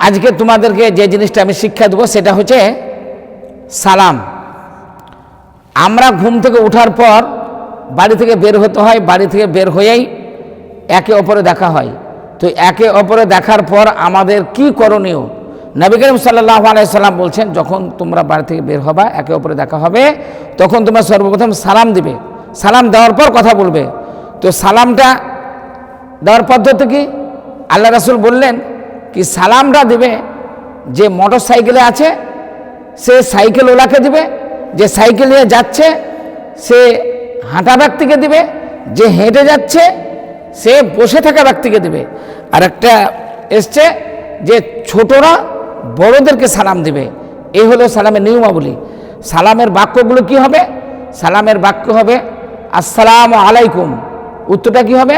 আজকে তোমাদেরকে যে জিনিসটা আমি শিক্ষা দেবো সেটা হচ্ছে সালাম। আমরা ঘুম থেকে ওঠার পর বাড়ি থেকে বের হতে হয়, বাড়ি থেকে বের হয়েই একে অপরে দেখা হয়। তো একে অপরে দেখার পর আমাদের কি করণীয়? নবী করিম সাল্লাল্লাহু আলাইহি সাল্লাম বলছেন, যখন তোমরা বাড়ি থেকে বের হবা, একে অপরে দেখা হবে, তখন তোমরা সর্বপ্রথম সালাম দিবে। সালাম দেওয়ার পর কথা বলবে। তো সালামটা দেওয়ার পদ্ধতি কি? আল্লাহ রাসূল বললেন কি সালামটা দিবে যে মোটর সাইকেলে আছে সে সাইকেল ওলাকে দিবে, যে সাইকেল নিয়ে যাচ্ছে সে হাঁটা ব্যক্তিকে দিবে, যে হেঁটে যাচ্ছে সে বসে থাকা ব্যক্তিকে দিবে। আর একটা এসছে যে ছোটরা বড়দেরকে সালাম দিবে। এই হলো সালামের নিয়মাবলী। সালামের বাক্যগুলো কি হবে? সালামের বাক্য হবে আসসালামু আলাইকুম। উত্তরটা কি হবে?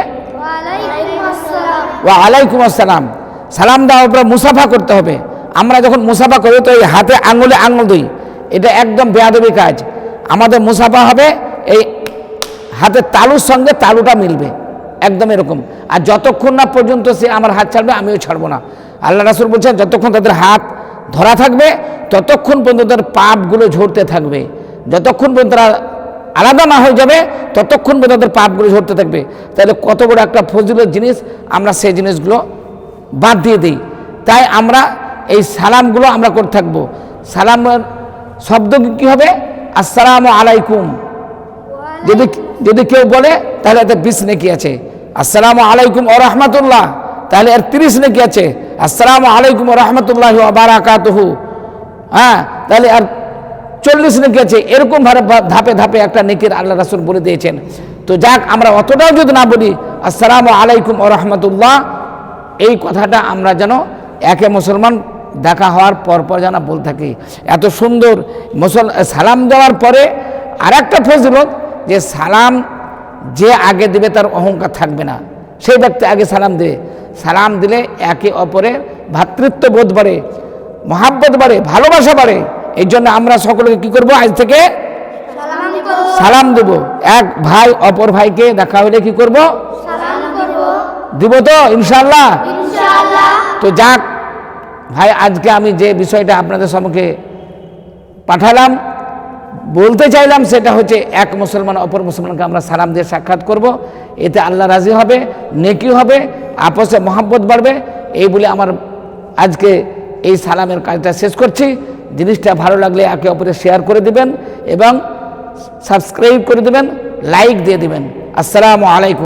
ওয়া আলাইকুম আসসালাম। সালাম দেওয়ার পর মুসাফা করতে হবে। আমরা যখন মুসাফা করি তো এই হাতে আঙুলে আঙুল দিই, এটা একদম বেয়াদবি কাজ। আমাদের মুসাফা হবে এই হাতের তালুর সঙ্গে তালুটা মিলবে, একদম এরকম। আর যতক্ষণ না পর্যন্ত সে আমার হাত ছাড়বে আমিও ছাড়বো না। আল্লাহ রাসূল বলছেন যতক্ষণ তাদের হাত ধরা থাকবে ততক্ষণ পর্যন্ত তাদের পাপগুলো ঝরতে থাকবে। যতক্ষণ পর্যন্ত তারা আলাদা না হয়ে যাবে ততক্ষণ পর্যন্ত তাদের পাপগুলো ঝরতে থাকবে। তাহলে কত বড় একটা ফজিলত জিনিস, আমরা সেই জিনিসগুলো বাদ দিয়ে দিই। তাই আমরা এই সালামগুলো আমরা করতে থাকবো। সালামের শব্দ কি হবে? আসসালামু আলাইকুম। যদি কেউ বলে তাহলে এতে 20 নেকি আছে। আসসালামু আলাইকুম ওয়া রাহমাতুল্লাহ, তাহলে এর 30 নেকি আছে। আসসালামু আলাইকুম ওয়া রাহমাতুল্লাহি ওয়া বারাকাতুহু, হ্যাঁ, তাহলে আর 40 নেকি আছে। এরকম ভাবে ধাপে ধাপে একটা নেকির আল্লাহ রাসূল বলে দিয়েছেন। তো যাক, আমরা অতটাও যদি না বলি আসসালামু আলাইকুম ওয়া রাহমাতুল্লাহ, এই কথাটা আমরা যেন একে মুসলমান দেখা হওয়ার পর যেন বলতে থাকি। এত সুন্দর সালাম দেওয়ার পরে আর একটা ফজিলত, যে সালাম যে আগে দিবে তার অহংকার থাকবে না, সেই ব্যক্তি আগে সালাম দেবে। সালাম দিলে একে অপরের ভ্রাতৃত্ব বোধ বাড়ে, মহাব্বত বাড়ে, ভালোবাসা বাড়ে। এই জন্য আমরা সকলকে কি করব? আজ থেকে সালাম দেব। এক ভাই অপর ভাইকে দেখা হলে কি করব? দিব তো ইনশাআল্লাহ। তো যাক ভাই, আজকে আমি যে বিষয়টা আপনাদের সম্মুখে পাঠালাম, বলতে চাইলাম, সেটা হচ্ছে এক মুসলমান অপর মুসলমানকে আমরা সালাম দিয়ে সাক্ষাৎ করব। এতে আল্লাহ রাজি হবে, নেকি হবে, আপসে মহাব্বত বাড়বে। এই বলে আমার আজকে এই সালামের কাজটা শেষ করছি। জিনিসটা ভালো লাগলে একে অপরে শেয়ার করে দিবেন এবং সাবস্ক্রাইব করে দিবেন, লাইক দিয়ে দিবেন। আসসালামু আলাইকুম।